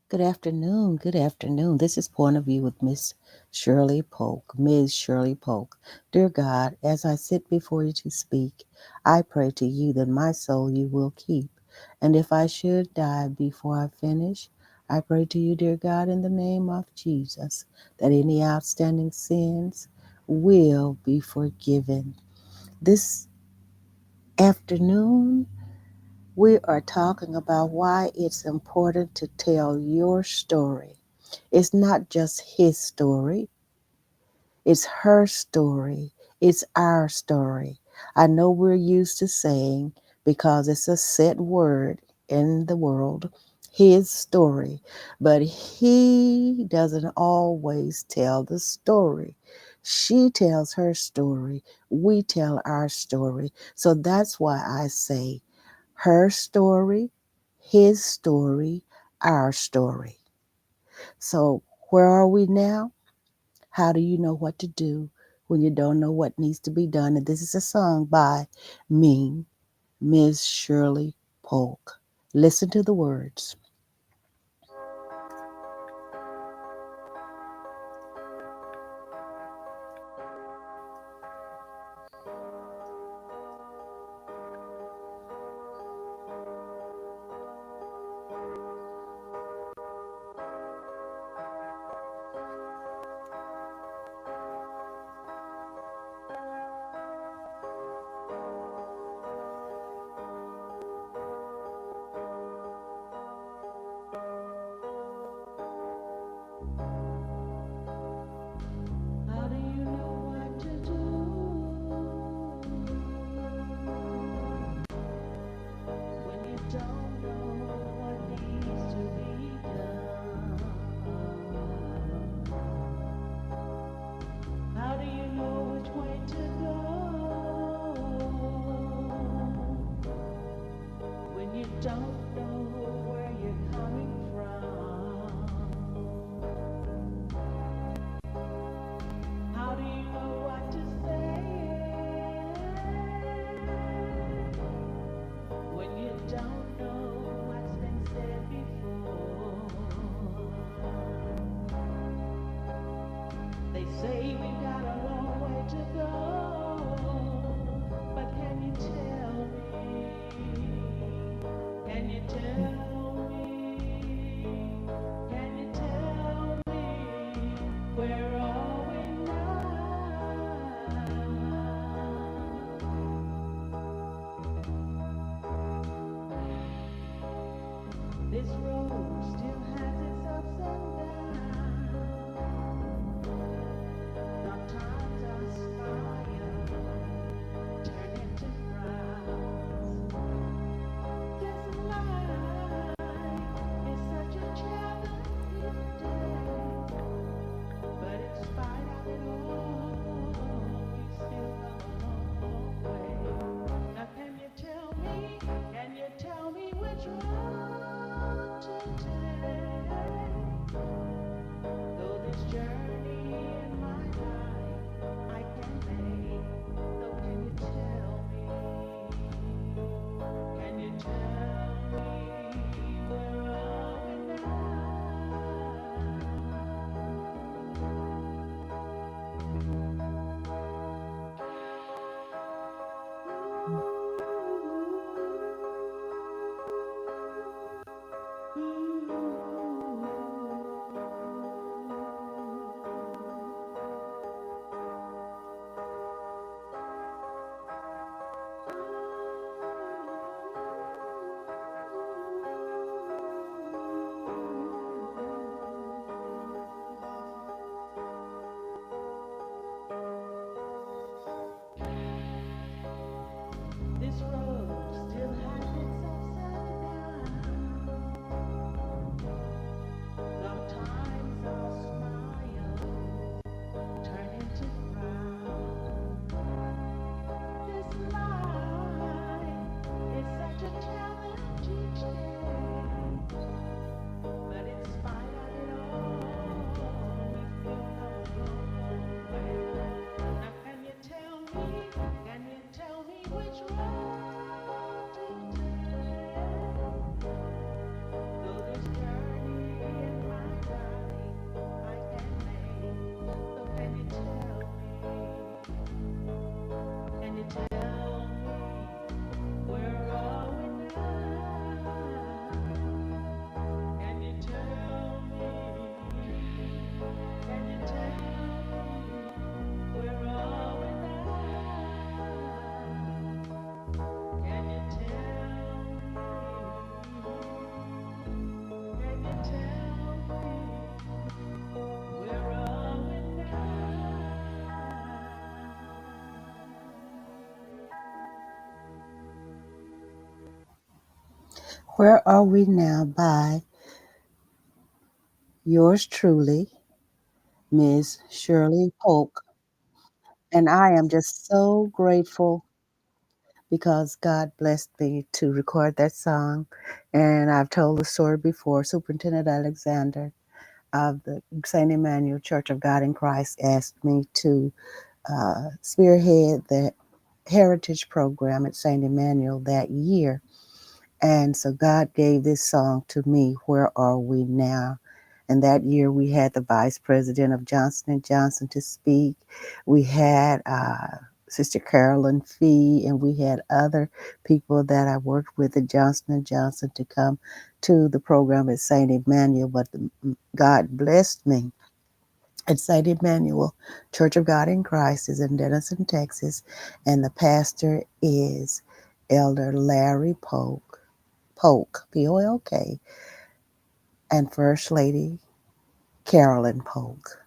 Good afternoon. Good afternoon. This is Point of View with Miss Shirley Polk, Ms. Shirley Polk. Dear God, as I sit before you to speak, I pray to you that my soul you will keep. And if I should die before I finish, I pray to you, dear God, in the name of Jesus, that any outstanding sins will be forgiven. This afternoon, we are talking about why it's important to tell your story. It's not just his story, it's her story, it's our story. I know we're used to saying, because it's a set word in the world, his story, but he doesn't always tell the story. She tells her story, we tell our story. So that's why I say her story, his story, our story. So where are we now? How do you know what to do when you don't know what needs to be done? And this is a song by me, Ms. Shirley Polk. Listen to the words. How do you know what to do when you don't know what needs to be done? How do you know which way to go when you don't know where you're coming from? How do you know what to say when you don't know what's been said before? They say we've got a long way to go, but can you tell me? Can you tell me? Can you tell me where are we now? This road still has its ups and downs. Sometimes aspire, turn into frowns. This life is such a challenging day, but in spite of it all, we still come a long way. Now can you tell me which road to take? Though this journey in my life I can make, so can you tell me? Can you tell me where are we now? Where Are We Now by yours truly, Ms. Shirley Polk. And I am just so grateful because God blessed me to record that song. And I've told the story before. Superintendent Alexander of the St. Emmanuel Church of God in Christ asked me to spearhead the heritage program at St. Emmanuel that year. And so God gave this song to me, Where Are We Now? And that year we had the vice president of Johnson & Johnson to speak. We had Sister Carolyn Fee, and we had other people that I worked with at Johnson & Johnson to come to the program at St. Emmanuel. But God blessed me at St. Emmanuel Church of God in Christ is in Denison, Texas, and the pastor is Elder Larry Polk, Polk, and First Lady Carolyn Polk.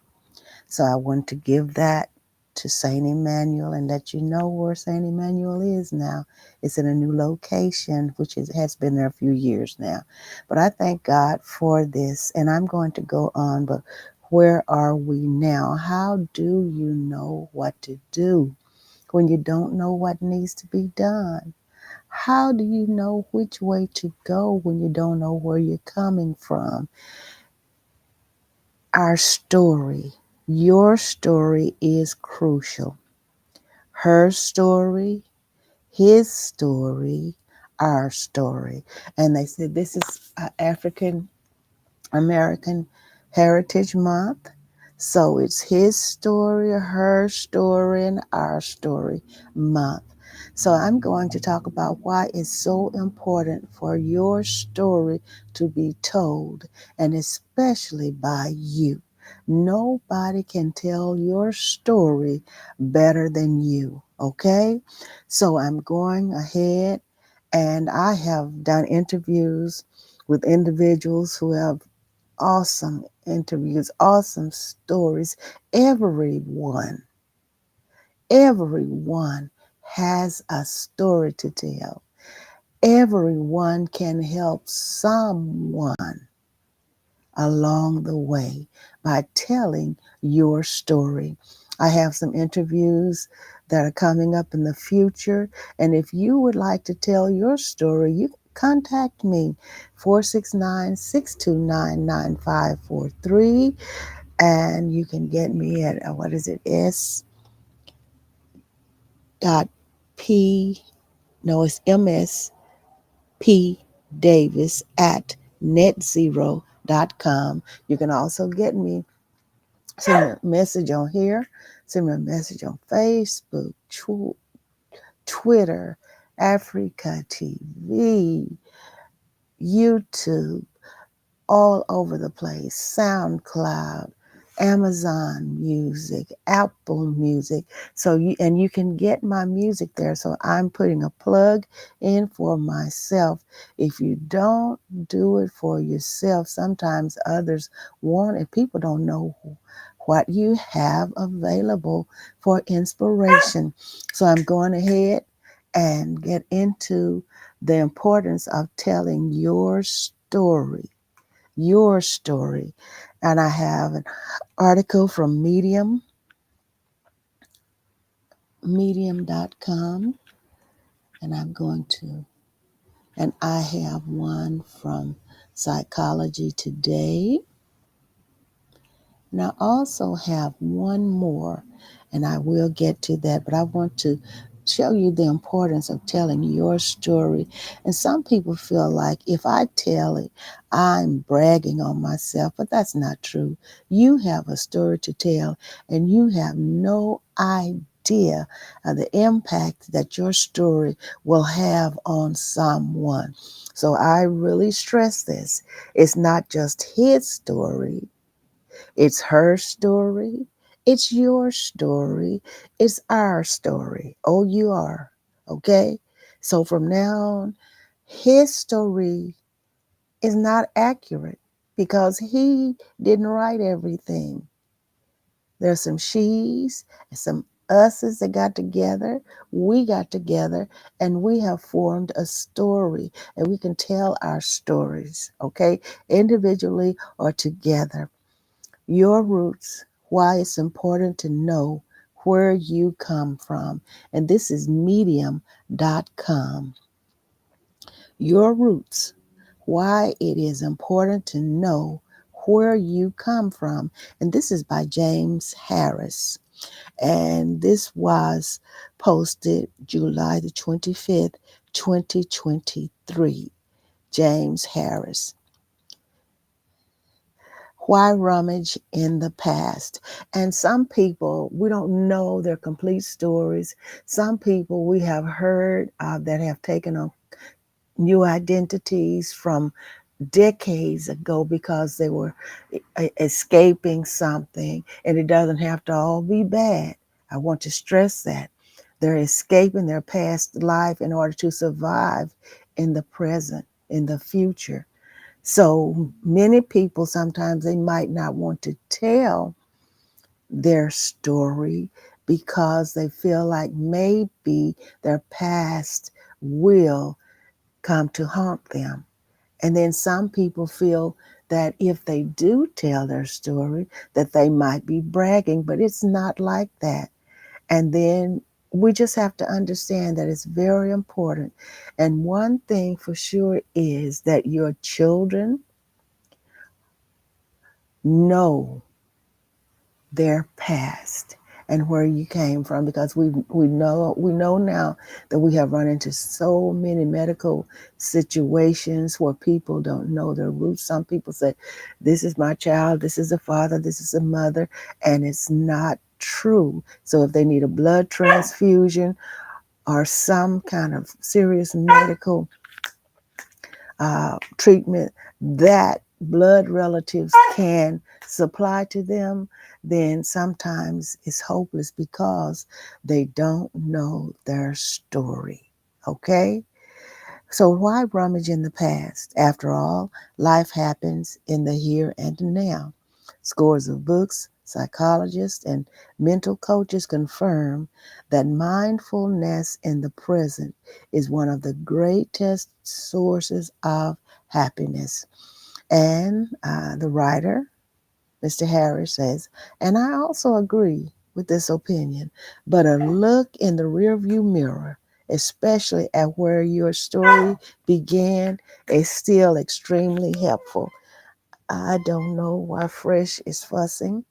So I want to give that to St. Emmanuel and let you know where St. Emmanuel is now. It's in a new location, which has been there a few years now. But I thank God for this, and I'm going to go on. But where are we now? How do you know what to do when you don't know what needs to be done? How do you know which way to go when you don't know where you're coming from? Our story, your story is crucial. Her story, his story, our story. And they said this is African American Heritage Month. So it's his story, her story, and our story month. So I'm going to talk about why it's so important for your story to be told, and especially by you. Nobody can tell your story better than you, okay? So I'm going ahead, and I have done interviews with individuals who have awesome interviews, awesome stories. Everyone, everyone has a story to tell. Everyone can help someone along the way by telling your story. I have some interviews that are coming up in the future. And if you would like to tell your story, you can contact me 469-629-9543, and you can get me at what is it, s dot p no, it's mspdavis at netzero.com. You can also get me, send me a message on here, send me a message on Facebook, Twitter, Africa TV, YouTube, all over the place. SoundCloud, Amazon Music, Apple Music. So you can get my music there. So I'm putting a plug in for myself. If you don't do it for yourself, sometimes others want it. People don't know what you have available for inspiration. So I'm going ahead and get into the importance of telling your story. And I have an article from medium.com, and and I have one from Psychology Today. And I also have one more, and I will get to that, but I want to show you the importance of telling your story. And some people feel like if I tell it, I'm bragging on myself, but that's not true. You have a story to tell, and you have no idea of the impact that your story will have on someone. So I really stress this. It's not just his story, it's her story. It's your story. It's our story. OUR. Okay? So from now on, his story is not accurate because he didn't write everything. There's some she's and some Us that got together, we got together, and we have formed a story, and we can tell our stories, okay, individually or together. Your roots, why it's important to know where you come from. And this is medium.com. Your roots, why it is important to know where you come from. And this is by James Harris. And this was posted July the 25th, 2023. James Harris. Why rummage in the past? And some people, we don't know their complete stories. Some people we have heard that have taken on new identities from decades ago because they were escaping something, and it doesn't have to all be bad. I want to stress that. They're escaping their past life in order to survive in the present, in the future. So many people sometimes they might not want to tell their story because they feel like maybe their past will come to haunt them. And then some people feel that if they do tell their story, that they might be bragging, but it's not like that. And then we just have to understand that it's very important. And one thing for sure is that your children know their past and where you came from, because we know now that we have run into so many medical situations where people don't know their roots. Some people say, this is my child, this is a father, this is a mother, and it's not true. So if they need a blood transfusion or some kind of serious medical treatment that blood relatives can supply to them, then sometimes it's hopeless because they don't know their story. Okay? So why rummage in the past? After all, life happens in the here and now. Scores of books, psychologists, and mental coaches confirm that mindfulness in the present is one of the greatest sources of happiness. And the writer, Mr. Harris, says, and I also agree with this opinion, but a look in the rearview mirror, especially at where your story began, is still extremely helpful. I don't know why Fresh is fussing,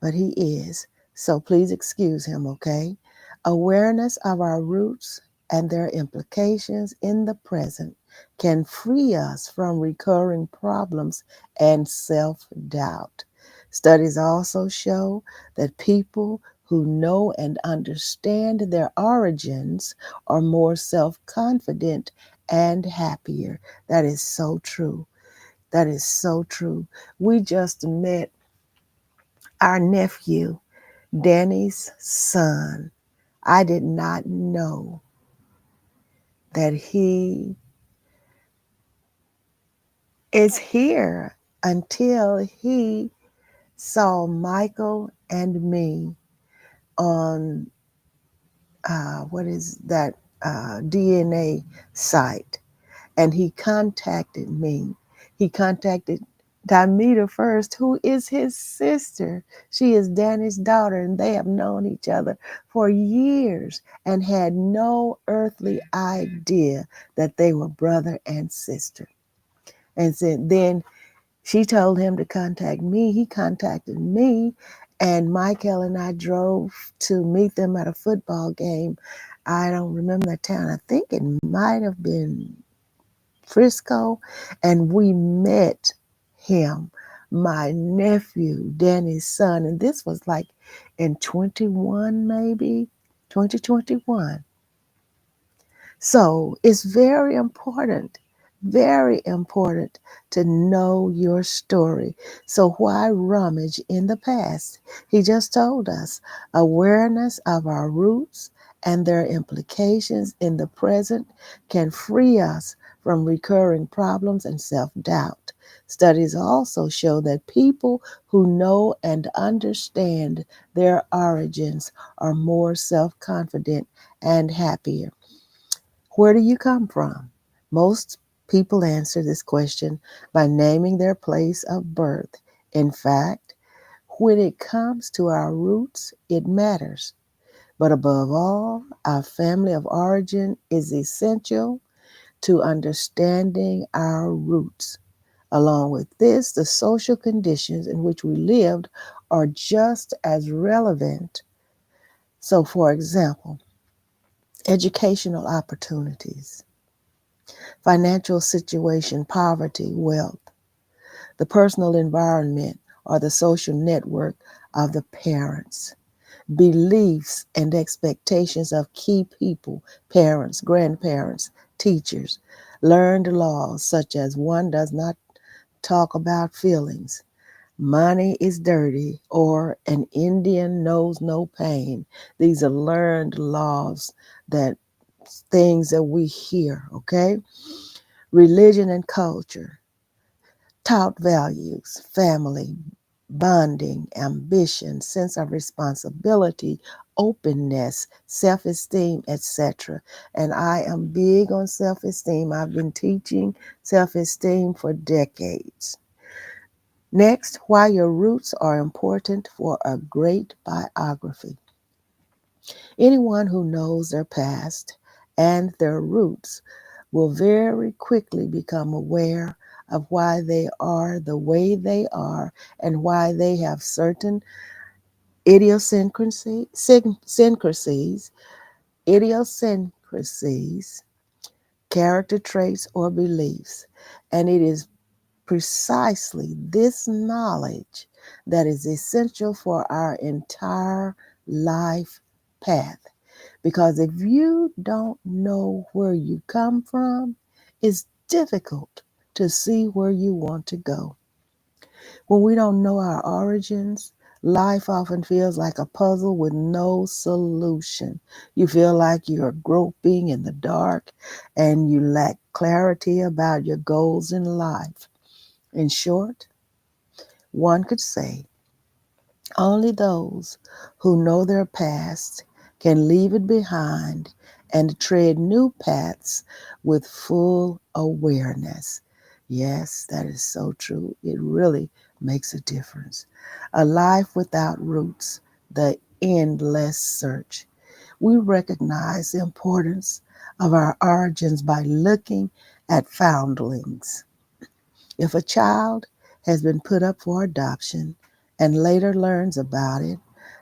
but he is. So please excuse him, okay? Awareness of our roots and their implications in the present can free us from recurring problems and self doubt. Studies also show that people who know and understand their origins are more self confident and happier. That is so true. That is so true. We just met our nephew, Danny's son. I did not know that he is here until he saw Michael and me on what is that DNA site, and he contacted me. He contacted Damita first, who is his sister. She is Danny's daughter, and they have known each other for years and had no earthly idea that they were brother and sister. And said, then she told him to contact me. He contacted me, and Michael and I drove to meet them at a football game. I don't remember the town. I think it might have been Frisco, and we met him, my nephew, Danny's son. And this was like in 21, maybe 2021. So it's very important to know your story. So why rummage in the past? He just told us awareness of our roots and their implications in the present can free us from recurring problems and self doubt. Studies also show that people who know and understand their origins are more self confident and happier. Where do you come from? Most people answer this question by naming their place of birth. In fact, when it comes to our roots, it matters. But above all, our family of origin is essential to understanding our roots. Along with this, the social conditions in which we lived are just as relevant. So, for example, educational opportunities, financial situation, poverty, wealth, the personal environment, or the social network of the parents, beliefs and expectations of key people, parents, grandparents, teachers, learned laws such as one does not talk about feelings, money is dirty, or an Indian knows no pain. These are learned laws, that things that we hear, okay? Religion and culture, taught values, family, bonding, ambition, sense of responsibility, openness, self esteem, etc. And I am big on self esteem. I've been teaching self esteem for decades. Next, why your roots are important for a great biography. Anyone who knows their past and their roots will very quickly become aware of why they are the way they are and why they have certain idiosyncrasies, idiosyncrasies, character traits, or beliefs. And it is precisely this knowledge that is essential for our entire life path. Because if you don't know where you come from, it's difficult to see where you want to go. When we don't know our origins, life often feels like a puzzle with no solution. You feel like you're groping in the dark and you lack clarity about your goals in life. In short, one could say only those who know their past can leave it behind and tread new paths with full awareness. Yes, that is so true. It really makes a difference. A life without roots, the endless search. We recognize the importance of our origins by looking at foundlings. If a child has been put up for adoption and later learns about it,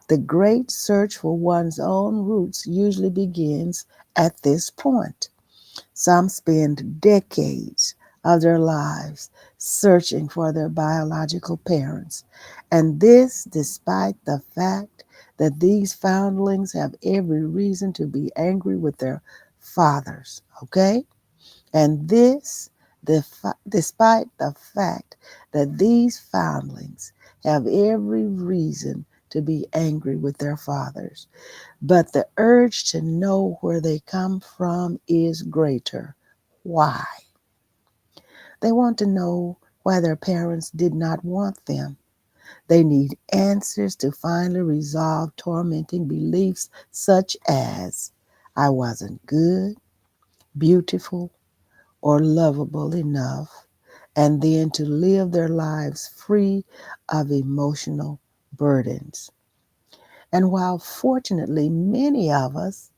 the great search for one's own roots usually begins at this point. Some spend decades of their lives searching for their biological parents, and this despite the fact that these foundlings have every reason to be angry with their fathers, okay? And this, despite the fact that these foundlings have every reason to be angry with their fathers. But the urge to know where they come from is greater. Why? They want to know why their parents did not want them. They need answers to finally resolve tormenting beliefs such as, I wasn't good, beautiful, or lovable enough, and then to live their lives free of emotional burdens. And while fortunately many of us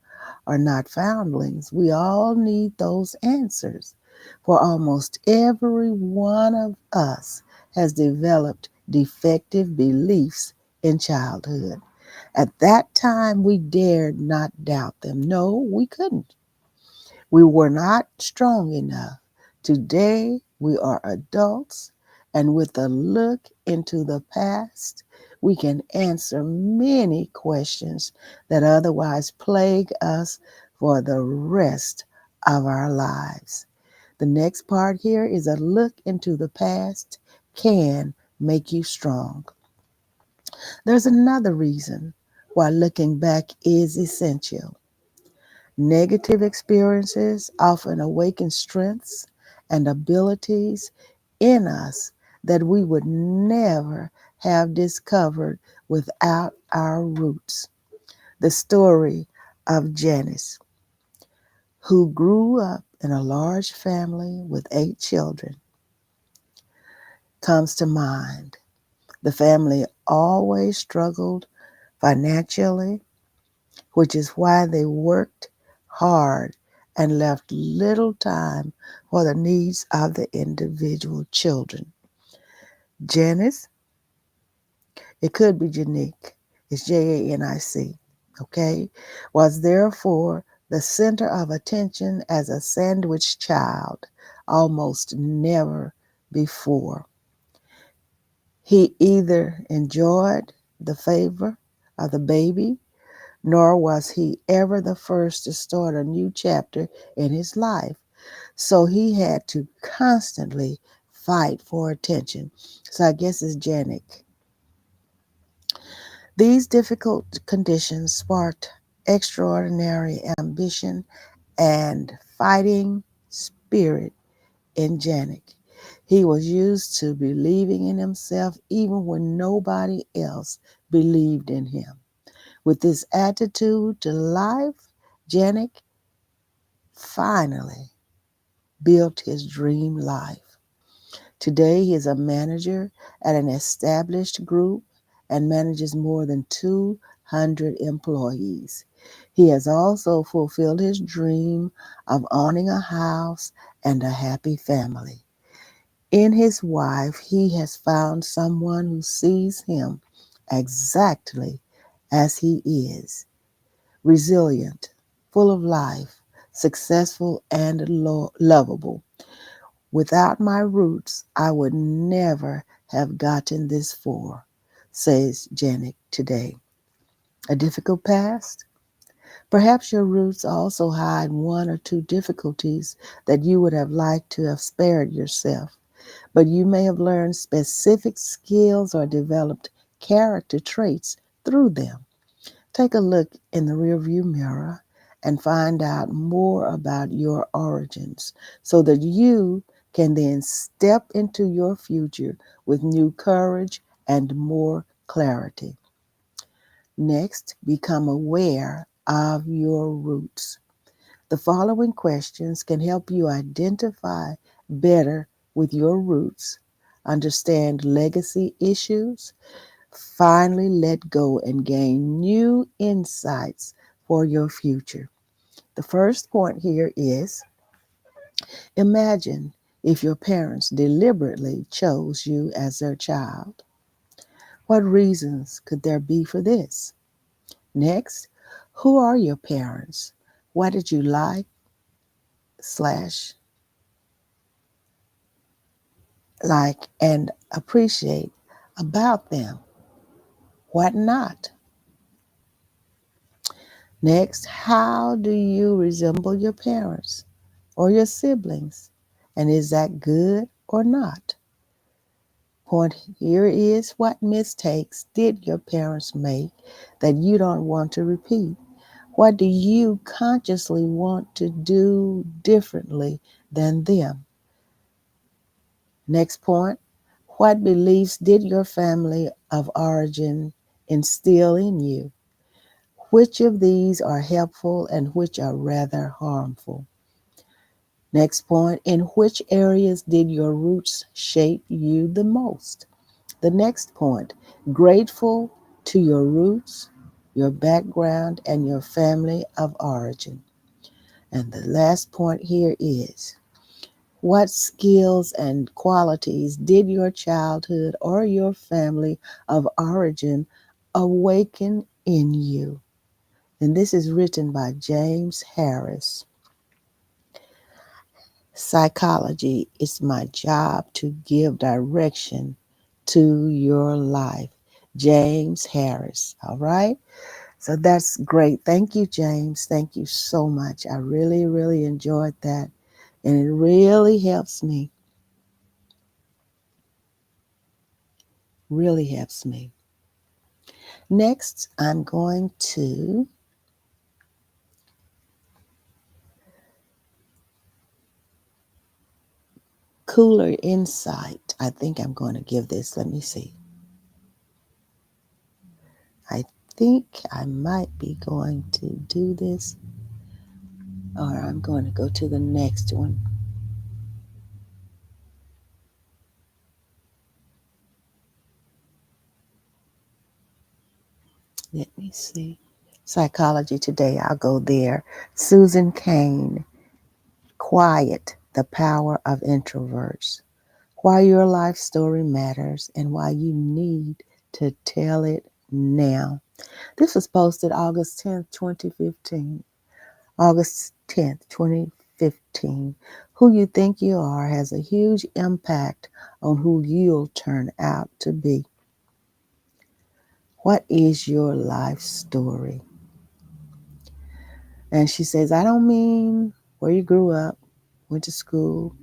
are not foundlings, we all need those answers. For almost every one of us has developed defective beliefs in childhood. At that time, we dared not doubt them. No, we couldn't. We were not strong enough. Today, we are adults, and with a look into the past, we can answer many questions that otherwise plague us for the rest of our lives. The next part here is a look into the past can make you strong. There's another reason why looking back is essential. Negative experiences often awaken strengths and abilities in us that we would never have discovered without our roots. The story of Janice, who grew up in a large family with 8 children, comes to mind. The family always struggled financially, which is why they worked hard and left little time for the needs of the individual children. Janice, it could be Janique, it's Janic, okay, was therefore the center of attention as a sandwich child almost never before. He either enjoyed the favor of the baby, nor was he ever the first to start a new chapter in his life. So he had to constantly fight for attention. So I guess it's Janik. These difficult conditions sparked extraordinary ambition and fighting spirit in Janik. He was used to believing in himself even when nobody else believed in him. With this attitude to life, Janik finally built his dream life. Today, he is a manager at an established group and manages more than 200 employees. He has also fulfilled his dream of owning a house and a happy family. In his wife, he has found someone who sees him exactly as he is, resilient, full of life, successful, and lovable. Without my roots, I would never have gotten this far, says Janet today. A difficult past? Perhaps your roots also hide one or two difficulties that you would have liked to have spared yourself, but you may have learned specific skills or developed character traits through them. Take a look in the rearview mirror and find out more about your origins so that you can then step into your future with new courage and more clarity. Next, become aware of your roots. The following questions can help you identify better with your roots, understand legacy issues, finally let go and gain new insights for your future. The first point here is imagine if your parents deliberately chose you as their child. What reasons could there be for this? Next, who are your parents? What did you slash like and appreciate about them? What not? Next, how do you resemble your parents or your siblings? And is that good or not? Point here is what mistakes did your parents make that you don't want to repeat? What do you consciously want to do differently than them? Next point, what beliefs did your family of origin instill in you? Which of these are helpful and which are rather harmful? Next point, in which areas did your roots shape you the most? The next point, grateful to your roots, your background, and your family of origin. And the last point here is, what skills and qualities did your childhood or your family of origin awaken in you? And this is written by James Harris. Psychology is my job to give direction to your life. James Harris. All right. So that's great. Thank you, James. Thank you so much. I really, really enjoyed that. And it really helps me. Really helps me. Next, I'm going to cooler insight. I think I'm going to give this. Let me see. I think I might be going to do this, or I'm going to go to the next one. Let me see. Psychology Today. I'll go there. Susan Cain. Quiet, the power of introverts. Why your life story matters and why you need to tell it now. This was posted August 10th, 2015. August 10th, 2015. Who you think you are has a huge impact on who you'll turn out to be. What is your life story? And she says, I don't mean where you grew up, went to school,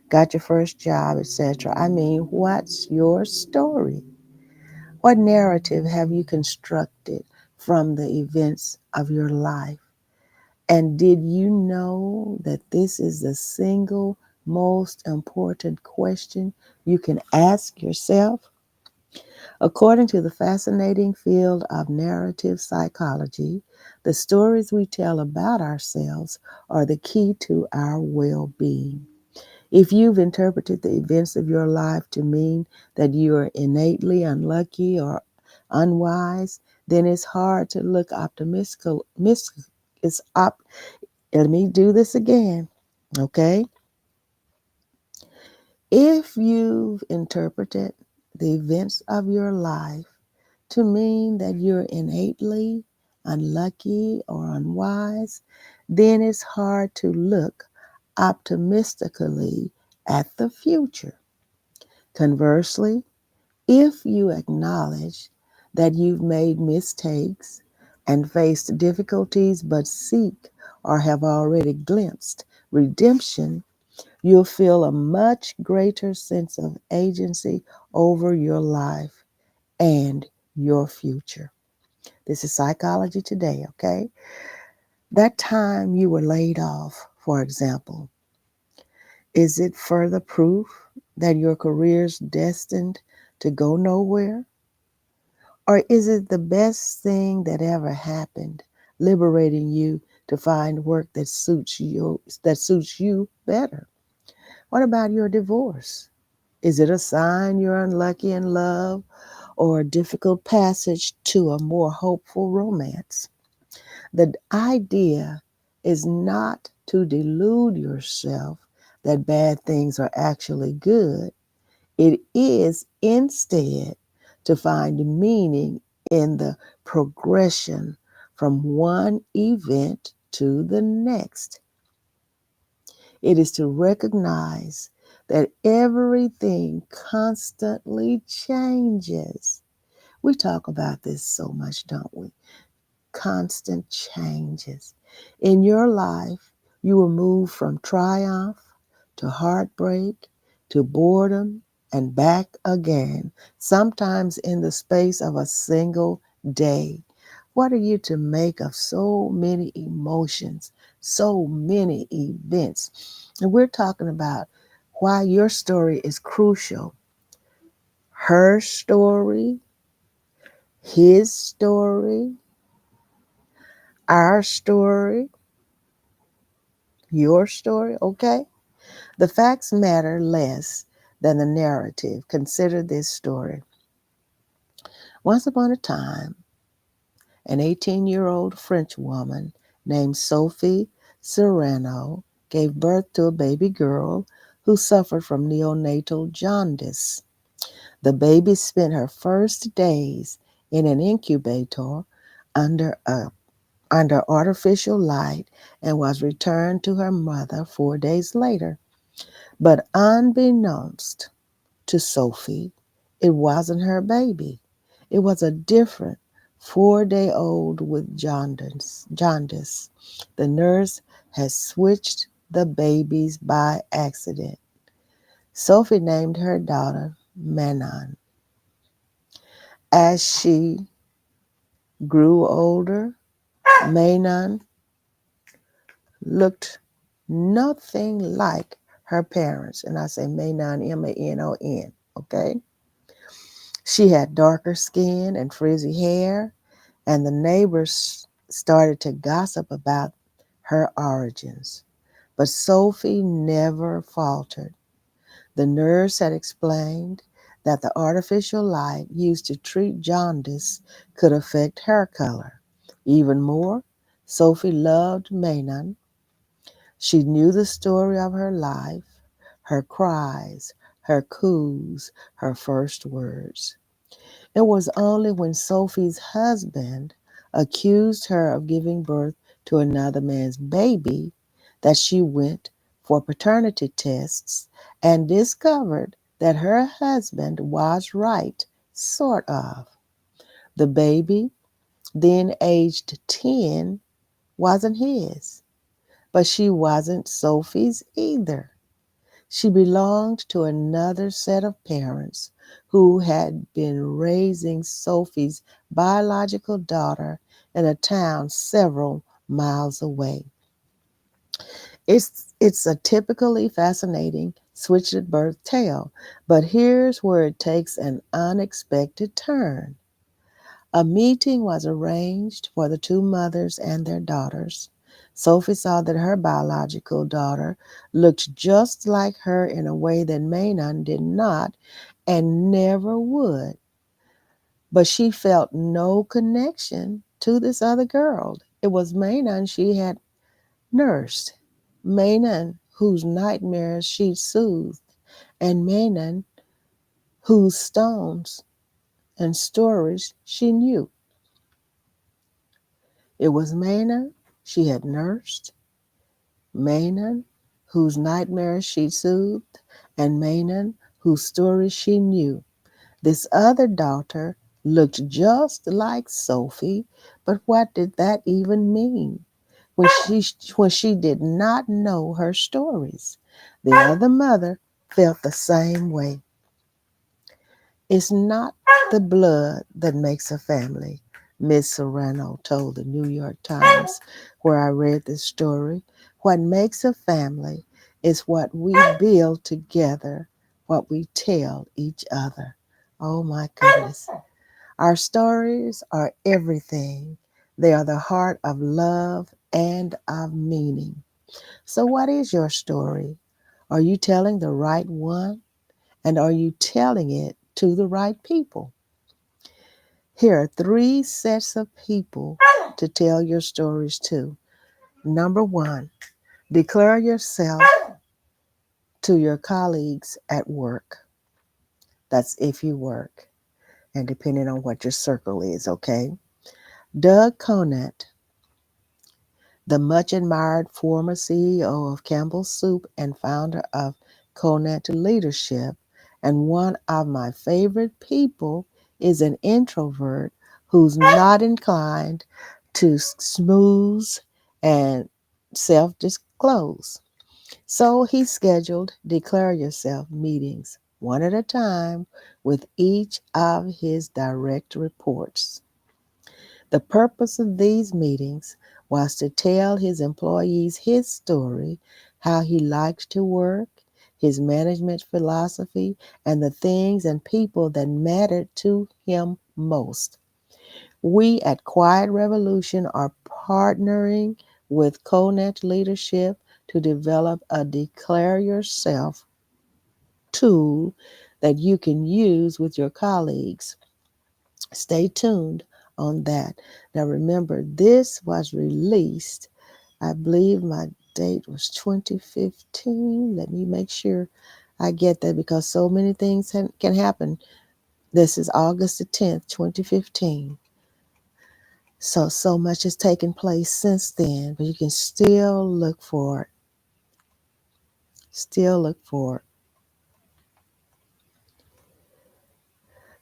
got your first job, etc. I mean, what's your story? What narrative have you constructed from the events of your life? And did you know that this is the single most important question you can ask yourself? According to the fascinating field of narrative psychology, the stories we tell about ourselves are the key to our well being. If you've interpreted the events of your life to mean that you are innately unlucky or unwise, then it's hard to look optimistic. It's op, Let me do this again, okay? If you've interpreted the events of your life to mean that you're innately unlucky or unwise, then it's hard to look optimistically at the future. Conversely, if you acknowledge that you've made mistakes and faced difficulties but seek or have already glimpsed redemption, you'll feel a much greater sense of agency over your life and your future. This is Psychology Today, okay? That time you were laid off, for example, is it further proof that your career's destined to go nowhere? Or is it the best thing that ever happened, liberating you to find work that suits you better? What about your divorce? Is it a sign you're unlucky in love or a difficult passage to a more hopeful romance? The idea is not to delude yourself that bad things are actually good. It is instead to find meaning in the progression from one event to the next. It is to recognize that everything constantly changes. We talk about this so much, don't we? Constant changes. In your life, you will move from triumph to heartbreak to boredom and back again, sometimes in the space of a single day. What are you to make of so many emotions, so many events? And we're talking about why your story is crucial. Her story, his story, our story, your story, okay? The facts matter less than the narrative. Consider this story. Once upon a time, an 18-year-old French woman named Sophie Serrano gave birth to a baby girl who suffered from neonatal jaundice. The baby spent her first days in an incubator under a under artificial light and was returned to her mother 4 days later. But unbeknownst to Sophie, it wasn't her baby. It was a different 4-day-old with jaundice. The nurse had switched the babies by accident. Sophie named her daughter Manon. As she grew older, Manon looked nothing like her parents, and I say Manon, Manon, okay? She had darker skin and frizzy hair, and the neighbors started to gossip about her origins. But Sophie never faltered. The nurse had explained that the artificial light used to treat jaundice could affect hair color. Even more, Sophie loved Manon. She knew the story of her life, her cries, her coos, her first words. It was only when Sophie's husband accused her of giving birth to another man's baby that she went for paternity tests and discovered that her husband was right, sort of. The baby, then aged 10, wasn't his, but she wasn't Sophie's either. She belonged to another set of parents who had been raising Sophie's biological daughter in a town several miles away. It's a typically fascinating switch at birth tale, but here's where it takes an unexpected turn. A meeting was arranged for the two mothers and their daughters. Sophie saw that her biological daughter looked just like her in a way that Manon did not and never would. But she felt no connection to this other girl. It was Manon she had nursed, Manon whose nightmares she soothed, and Manon whose stones and stories she knew. It was Manon she had nursed, Manon whose nightmares she soothed, and Manon whose stories she knew. This other daughter looked just like Sophie, but what did that even mean when she did not know her stories? The other mother felt the same way. It's not the blood that makes a family, Miss Serrano told the New York Times, where I read this story. What makes a family is what we build together, what we tell each other. Oh my goodness. Our stories are everything. They are the heart of love and of meaning. So, what is your story? Are you telling the right one? And are you telling it to the right people? Here are three sets of people to tell your stories to. Number one, declare yourself to your colleagues at work. That's if you work, and depending on what your circle is, okay? Doug Conant, the much admired former CEO of Campbell's Soup and founder of Conant Leadership, and one of my favorite people, is an introvert who's not inclined to smooth and self disclose. So he scheduled Declare Yourself meetings, one at a time, with each of his direct reports. The purpose of these meetings was to tell his employees his story, how he liked to work, his management philosophy, and the things and people that mattered to him most. We at Quiet Revolution are partnering with Conant Leadership to develop a Declare Yourself tool that you can use with your colleagues. Stay tuned on that. Now remember, this was released, I believe my date was 2015. Let me make sure I get that because so many things can happen. This is August the 10th, 2015. So much has taken place since then, but you can still look for it. Still look for it.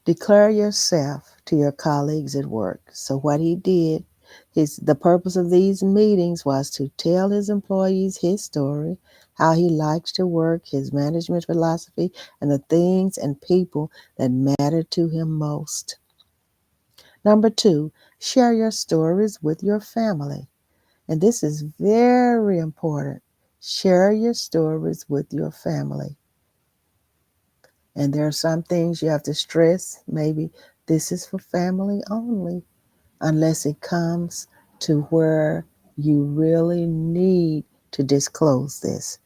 Declare yourself to your colleagues at work. So what he did, the purpose of these meetings was to tell his employees his story, how he likes to work, his management philosophy, and the things and people that matter to him most. Number two, share your stories with your family. And this is very important. Share your stories with your family. And there are some things you have to stress. Maybe this is for family only, unless it comes to where you really need to disclose this.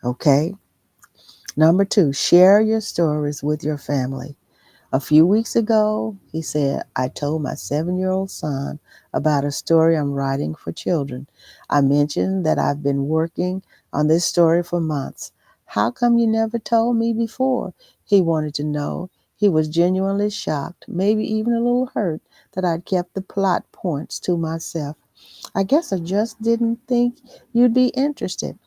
Okay? Number two, share your stories with your family. A few weeks ago, he said, I told my 7-year-old son about a story I'm writing for children. I mentioned that I've been working on this story for months. How come you never told me before? He wanted to know. He was genuinely shocked, maybe even a little hurt, that I'd kept the plot points to myself. I guess I just didn't think you'd be interested.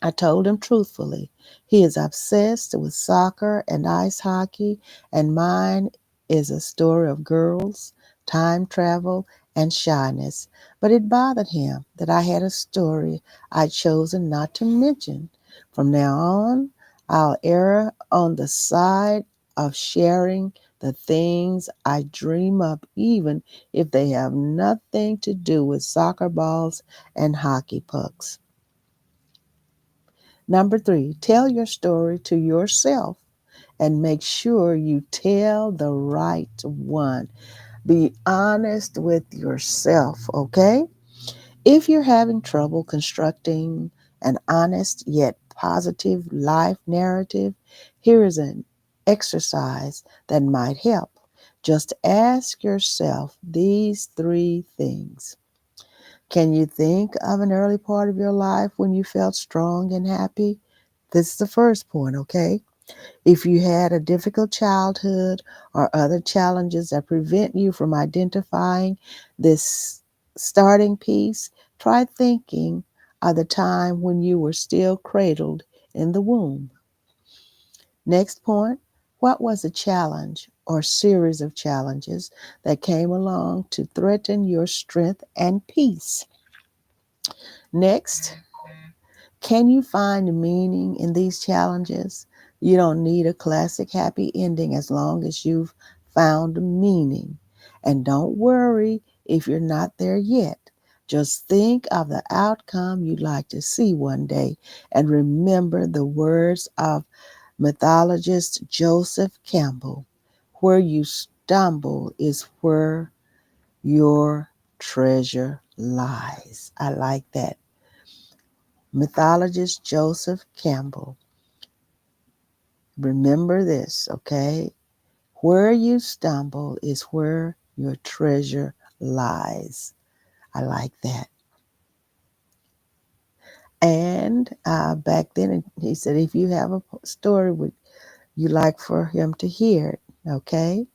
I told him truthfully. He is obsessed with soccer and ice hockey, and mine is a story of girls, time travel, and shyness. But it bothered him that I had a story I'd chosen not to mention. From now on, I'll err on the side of sharing the things I dream up, even if they have nothing to do with soccer balls and hockey pucks. Number three, tell your story to yourself and make sure you tell the right one. Be honest with yourself, okay? If you're having trouble constructing an honest yet positive life narrative, here is an exercise that might help. Just ask yourself these three things. Can you think of an early part of your life when you felt strong and happy? This is the first point, okay? If you had a difficult childhood or other challenges that prevent you from identifying this starting piece, try thinking of the time when you were still cradled in the womb. Next point, what was a challenge or series of challenges that came along to threaten your strength and peace? Next, can you find meaning in these challenges? You don't need a classic happy ending as long as you've found meaning. And don't worry if you're not there yet. Just think of the outcome you'd like to see one day and remember the words of mythologist Joseph Campbell. Where you stumble is where your treasure lies. I like that. Mythologist Joseph Campbell. Remember this, okay? Where you stumble is where your treasure lies. I like that. And back then, he said, if you have a story would you like for him to hear it, okay?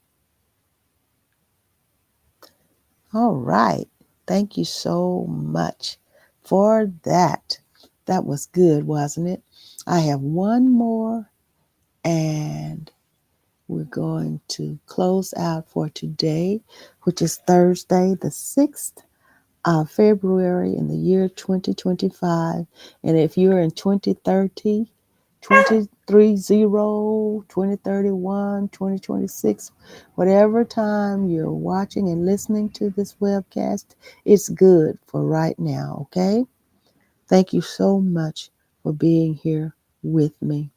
All right. Thank you so much for that. That was good, wasn't it? I have one more, and we're going to close out for today, which is Thursday, the 6th of February in the year 2025. And if you're in 2030, 2030, 2031, 2026, whatever time you're watching and listening to this webcast, it's good for right now, okay? Thank you so much for being here with me.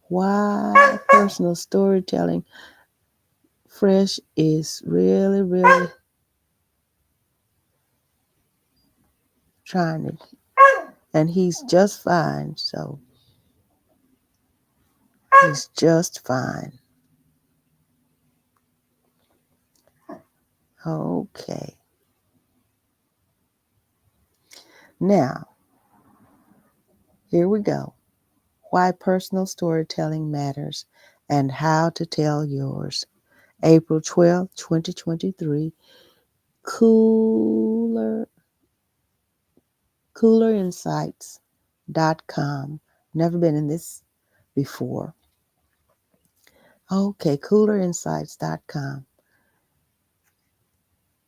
Why personal storytelling Fresh is really, really trying to, and he's just fine. So he's just fine. Okay. Now, here we go. Why personal storytelling matters and how to tell yours. April 12th, 2023. Cooler, coolerinsights.com. Never been in this before. Okay, coolerinsights.com.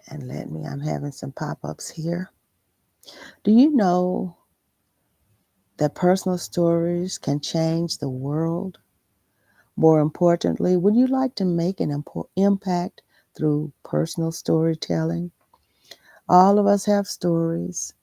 And I'm having some pop-ups here. Do you know that personal stories can change the world? More importantly, would you like to make an impact through personal storytelling? All of us have stories,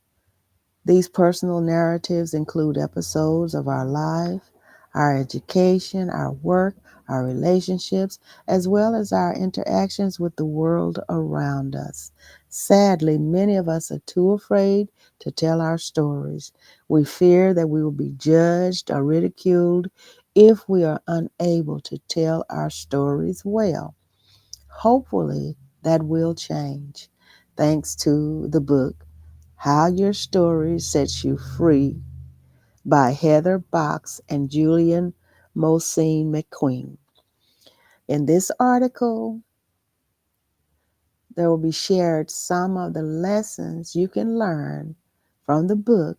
These personal narratives include episodes of our life, our education, our work, our relationships, as well as our interactions with the world around us. Sadly, many of us are too afraid to tell our stories. We fear that we will be judged or ridiculed if we are unable to tell our stories well. Hopefully, that will change thanks to the book How Your Story Sets You Free by Heather Box and Julian Mosine McQueen. In this article, there will be shared some of the lessons you can learn from the book,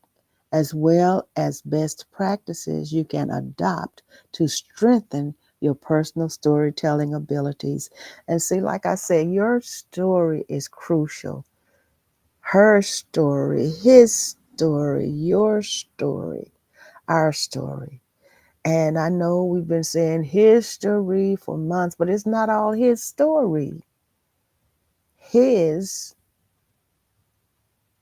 as well as best practices you can adopt to strengthen your personal storytelling abilities. And see, like I said, your story is crucial. Her story, his story, your story, our story. And I know we've been saying history for months, but it's not all his story. His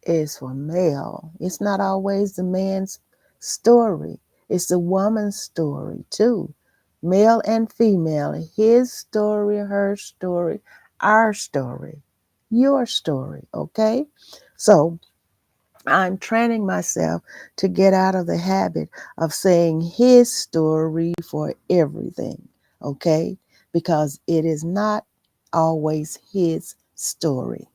is for male. It's not always the man's story, it's the woman's story too. Male and female, his story, her story, our story, your story, okay? So I'm training myself to get out of the habit of saying his story for everything, okay? Because it is not always his story.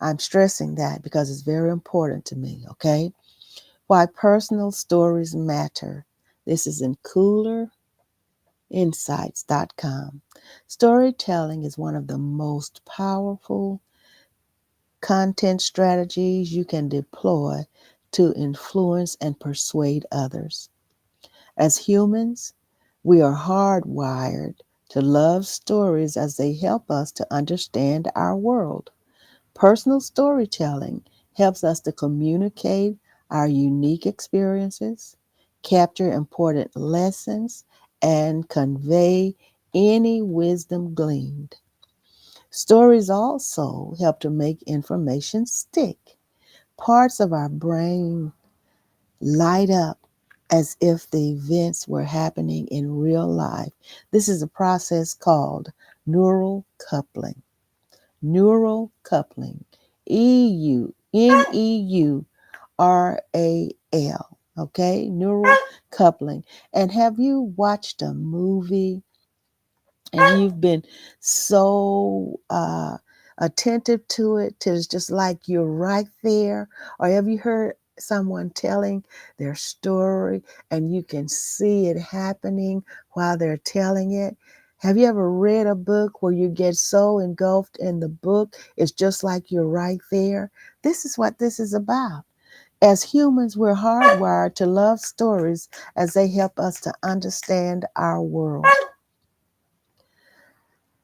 I'm stressing that because it's very important to me, okay? Why personal stories matter. This is in coolerinsights.com. Storytelling is one of the most powerful content strategies you can deploy to influence and persuade others. As humans, we are hardwired to love stories as they help us to understand our world. Personal storytelling helps us to communicate our unique experiences, capture important lessons, and convey any wisdom gleaned. Stories also help to make information stick. Parts of our brain light up as if the events were happening in real life. This is a process called neural coupling. Neural coupling. Neural. Okay? Neural coupling. And have you watched a movie and you've been so attentive to it till it's just like you're right there? Or have you heard someone telling their story and you can see it happening while they're telling it? Have you ever read a book where you get so engulfed in the book, it's just like you're right there? This is what this is about. As humans, we're hardwired to love stories as they help us to understand our world.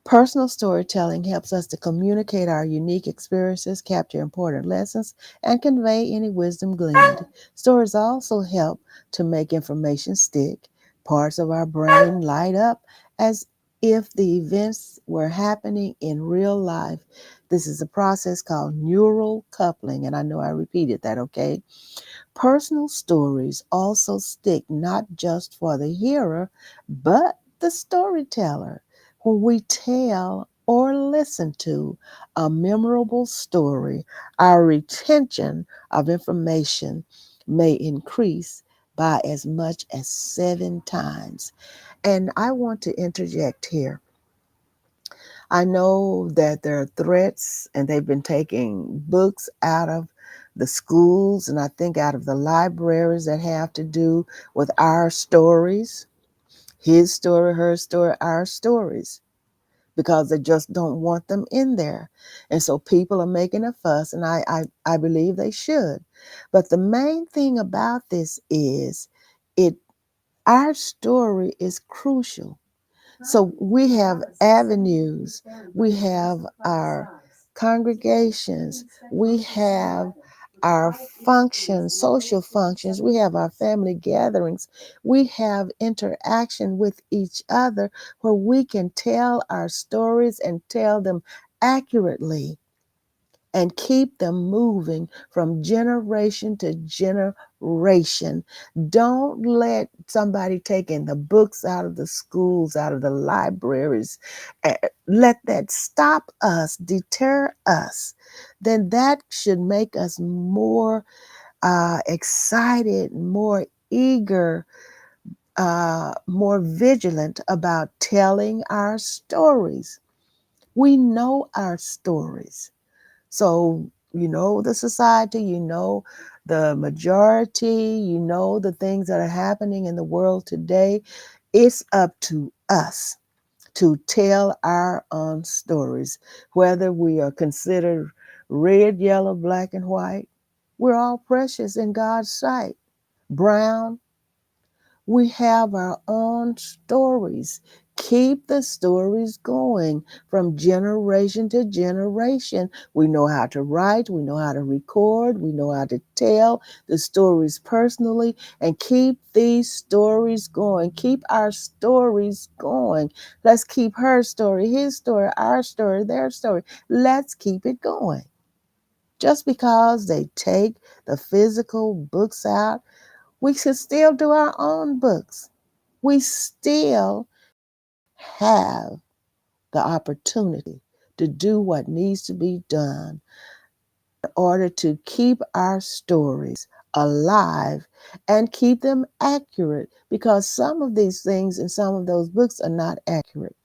Personal storytelling helps us to communicate our unique experiences, capture important lessons, and convey any wisdom gleaned. Stories also help to make information stick. Parts of our brain light up as if the events were happening in real life. This is a process called neural coupling, and I know I repeated that, okay? Personal stories also stick not just for the hearer, but the storyteller. When we tell or listen to a memorable story, our retention of information may increase by as much as 7 times. And I want to interject here. I know that there are threats, and they've been taking books out of the schools and I think out of the libraries that have to do with our stories, his story, her story, our stories, because they just don't want them in there. And so people are making a fuss, and I believe they should. But the main thing about this is it our story is crucial. So we have avenues, we have our congregations, we have our functions, social functions, we have our family gatherings, we have interaction with each other where we can tell our stories and tell them accurately and keep them moving from generation to generation. Don't let somebody taking the books out of the schools, out of the libraries, let that stop us, deter us. Then that should make us more excited, more eager, more vigilant about telling our stories. We know our stories. So, you know the society, you know the majority, you know the things that are happening in the world today. It's up to us to tell our own stories, whether we are considered red, yellow, black, and white. We're all precious in God's sight. Brown, we have our own stories. Keep the stories going from generation to generation. We know how to write, we know how to record, we know how to tell the stories personally, and keep these stories going. Keep our stories going. Let's keep her story, his story, our story, their story. Let's keep it going. Just because they take the physical books out, we should still do our own books. We still have the opportunity to do what needs to be done in order to keep our stories alive and keep them accurate, because some of these things in some of those books are not accurate,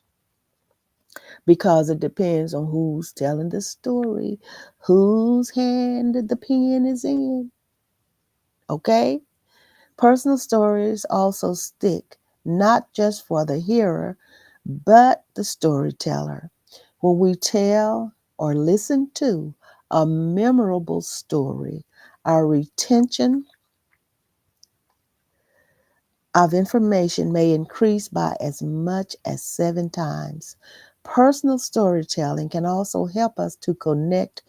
because it depends on who's telling the story, whose hand the pen is in. Okay? Personal stories also stick, not just for the hearer, but the storyteller. When we tell or listen to a memorable story, our retention of information may increase by as much as 7 times. Personal storytelling can also help us to connect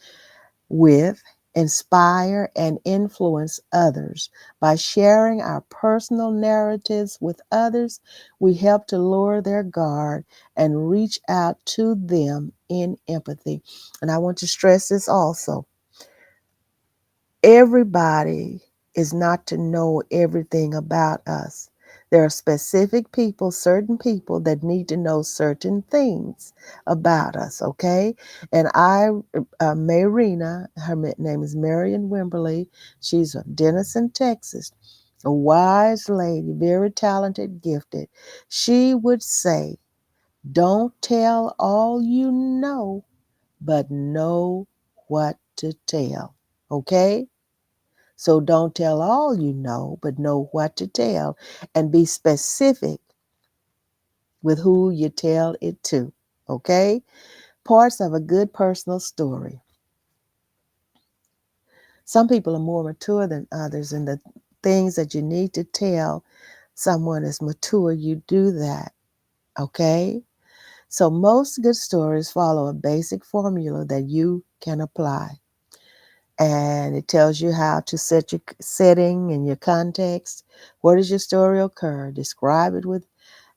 with, inspire, and influence others. By sharing our personal narratives with others, we help to lower their guard and reach out to them in empathy. And I want to stress this also. Everybody is not to know everything about us. There are specific people, certain people that need to know certain things about us, okay? And Marina, her name is Marion Wimberly. She's from Denison, Texas, a wise lady, very talented, gifted. She would say, don't tell all you know, but know what to tell, okay? So don't tell all you know, but know what to tell, and be specific with who you tell it to. Okay? Parts of a good personal story. Some people are more mature than others, and the things that you need to tell someone is mature, you do that. Okay? So most good stories follow a basic formula that you can apply. And it tells you how to set your setting and your context. Where does your story occur? Describe it with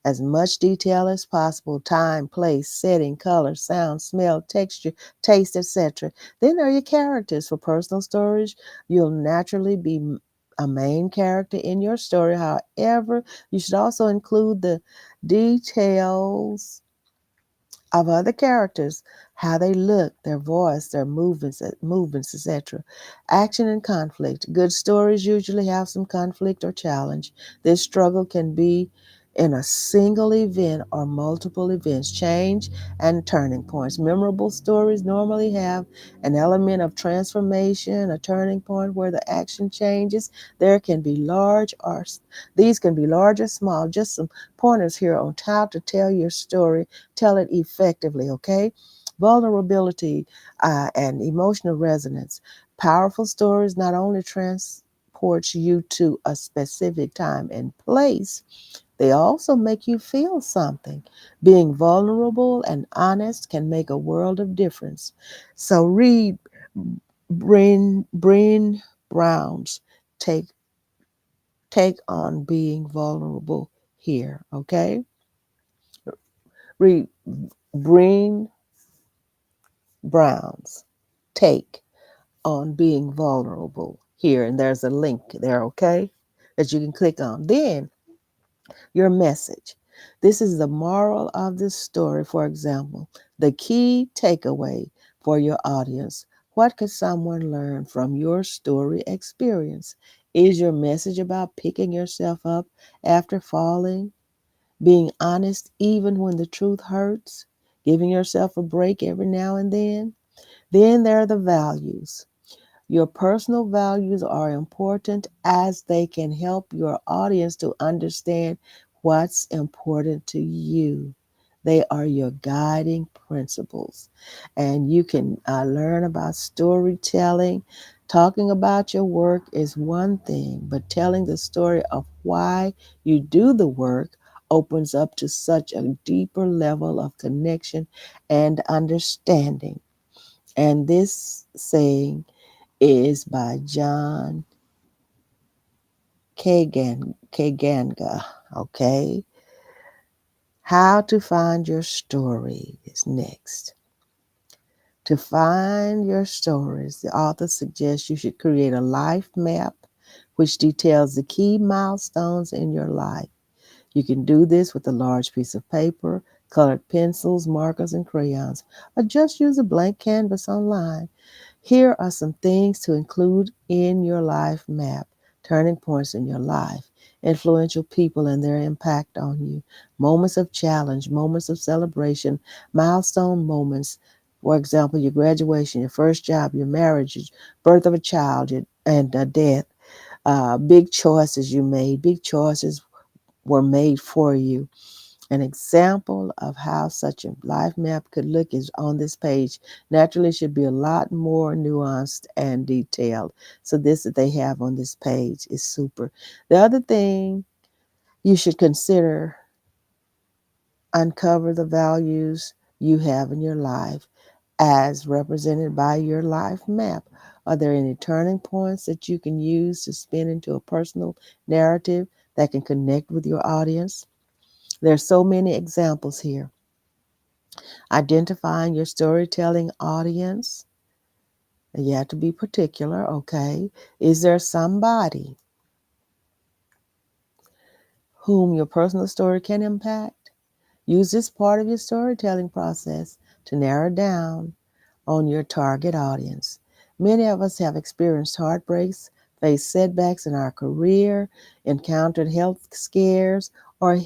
as much detail as possible: time, place, setting, color, sound, smell, texture, taste, etc. Then there are your characters. For personal stories, you'll naturally be a main character in your story. However, you should also include the details of other characters, how they look, their voice, their movements, etc. Action and conflict. Good stories usually have some conflict or challenge. This struggle can be in a single event or multiple events, change and turning points. Memorable stories normally have an element of transformation, a turning point where the action changes. There can be large or these can be large or small. Just some pointers here on how to tell your story, tell it effectively, okay? Vulnerability and emotional resonance. Powerful stories not only transport you to a specific time and place, they also make you feel something. Being vulnerable and honest can make a world of difference. So read Breen Brown's take take on being vulnerable here, okay? Read Breen Brown's. take on being vulnerable here. And there's a link there, okay, that you can click on. Then your message. This is the moral of this story, for example, the key takeaway for your audience. What could someone learn from your story experience? Is your message about picking yourself up after falling? Being honest even when the truth hurts? Giving yourself a break every now and then? Then there are the values. Your personal values are important as they can help your audience to understand what's important to you. They are your guiding principles. And you can learn about storytelling. Talking about your work is one thing, but telling the story of why you do the work opens up to such a deeper level of connection and understanding. And this saying is by John Kaganga. Okay. How to find your story is next. To find your stories, the author suggests you should create a life map which details the key milestones in your life. You can do this with a large piece of paper, colored pencils, markers, and crayons, or just use a blank canvas online. Here are some things to include in your life map: turning points in your life, influential people and their impact on you, moments of challenge, moments of celebration, milestone moments. For example, your graduation, your first job, your marriage, your birth of a child, and a death. Big choices you made, big choices were made for you. An example of how such a life map could look is on this page. Naturally, it should be a lot more nuanced and detailed. So this that they have on this page is super. The other thing you should consider: uncover the values you have in your life as represented by your life map. Are there any turning points that you can use to spin into a personal narrative that can connect with your audience? There's so many examples here. Identifying your storytelling audience. You have to be particular, okay? Is there somebody whom your personal story can impact? Use this part of your storytelling process to narrow down on your target audience. Many of us have experienced heartbreaks, faced setbacks in our career, encountered health scares, or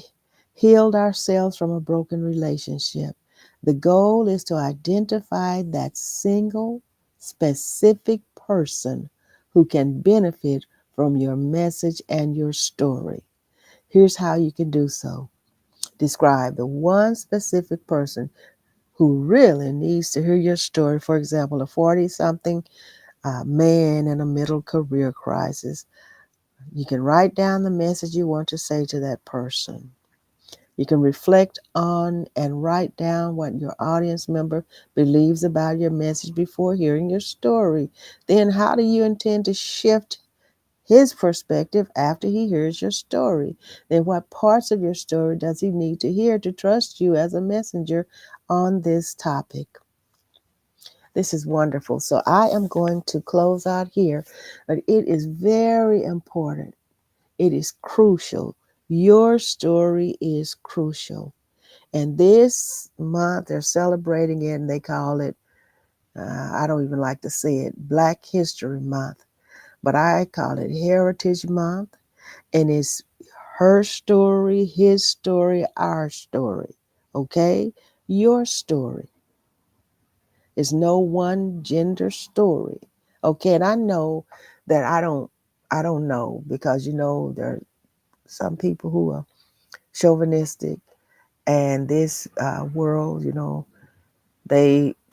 healed ourselves from a broken relationship. The goal is to identify that single, specific person who can benefit from your message and your story. Here's how you can do so. Describe the one specific person who really needs to hear your story. For example, a 40 something man in a middle career crisis. You can write down the message you want to say to that person. You can reflect on and write down what your audience member believes about your message before hearing your story. Then, how do you intend to shift his perspective after he hears your story? Then, what parts of your story does he need to hear to trust you as a messenger on this topic? This is wonderful. So, I am going to close out here, but it is very important. It is crucial. Your story is crucial. And this month they're celebrating it, and they call it, I don't even like to say it, Black History Month, but I call it Heritage Month. And it's her story, his story, our story. Okay? Your story is no one gender story. Okay, and I know that I don't know, because there are some people who are chauvinistic, and this world,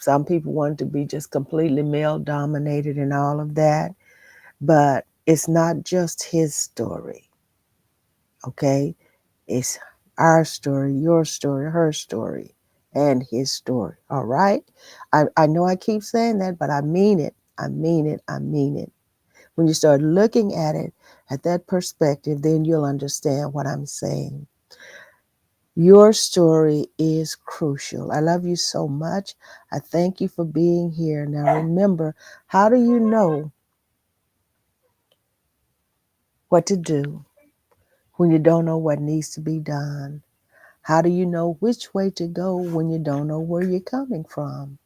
some people want to be just completely male dominated and all of that, but it's not just his story, okay? It's our story, your story, her story, and his story. All right? I know I keep saying that, but I mean it. I mean it. I mean it. When you start looking at it at that perspective, then you'll understand what I'm saying. Your story is crucial. I love you so much. I thank you for being here. Now remember, how do you know what to do when you don't know what needs to be done? How do you know which way to go when you don't know where you're coming from?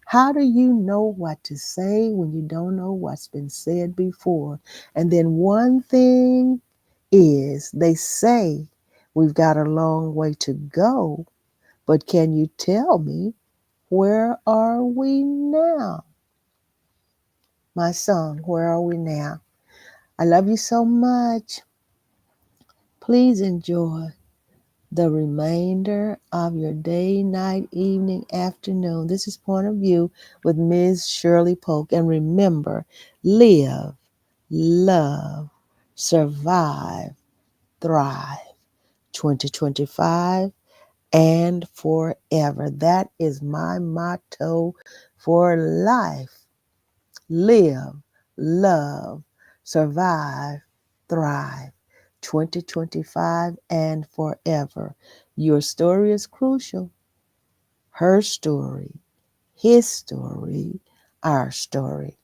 How do you know what to say when you don't know what's been said before? And then one thing is, they say we've got a long way to go, but can you tell me, where are we now? My song, where are we now? I love you so much. Please enjoy the remainder of your day, night, evening, afternoon. This is Point of View with Ms. Shirley Polk. And remember, live, love, survive, thrive. 2025 and forever. That is my motto for life. Live, love, survive, thrive. 2025 and forever. Your story is crucial. Her story, his story, our story.